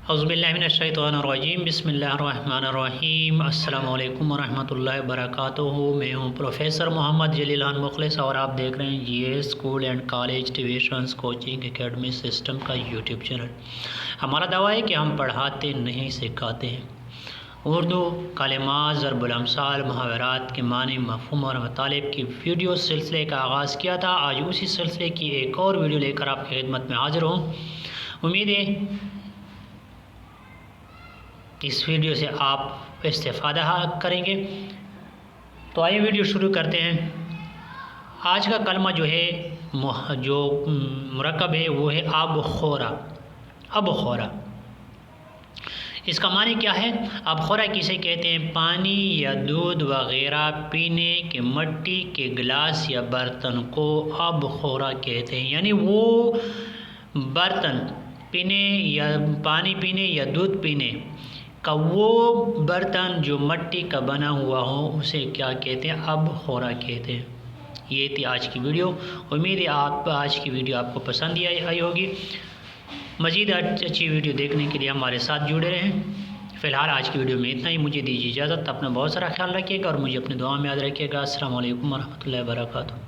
اعوذ باللہ من الشیطان الرجیم، بسم اللہ الرحمن الرحیم۔ السلام علیکم ورحمۃ اللہ وبرکاتہ۔ میں ہوں پروفیسر محمد جلیل خان مخلص اور آپ دیکھ رہے ہیں G A school and college tuitions coaching academy system کا یوٹیوب چینل۔ ہمارا دعویٰ ہے کہ ہم پڑھاتے نہیں سکھاتے ہیں۔ اردو کلمات، ضرب الامثال، محاورات کے معنی، مفہوم اور مطالب کی ویڈیو سلسلے کا آغاز کیا تھا۔ آج اسی سلسلے کی ایک اور ویڈیو لے کر آپ کی خدمت میں حاضر ہوں۔ امید ہے اس ویڈیو سے آپ استفادہ کریں گے۔ تو آئیے ویڈیو شروع کرتے ہیں۔ آج کا کلمہ جو ہے جو مرکب ہے وہ ہے آب خورا۔ آب خورا، اس کا معنی کیا ہے؟ آب خورا کسے کہتے ہیں؟ پانی یا دودھ وغیرہ پینے کے مٹی کے گلاس یا برتن کو آب خورا کہتے ہیں، یعنی وہ برتن پینے یا پانی پینے یا دودھ پینے کا وہ برتن جو مٹی کا بنا ہوا ہو اسے کیا کہتے ہیں؟ آب خورا کہتے ہیں۔ یہ تھی آج کی ویڈیو۔ امید ہے آج کی ویڈیو آپ کو پسند آئی ہوگی۔ مزید اچھی ویڈیو دیکھنے کے لیے ہمارے ساتھ جڑے رہیں۔ فی الحال آج کی ویڈیو میں اتنا ہی، مجھے دیجیے اجازت۔ اپنا بہت سارا خیال رکھیے گا اور مجھے اپنے دعا میں یاد رکھیے گا۔ السلام علیکم ورحمۃ اللہ وبرکاتہ۔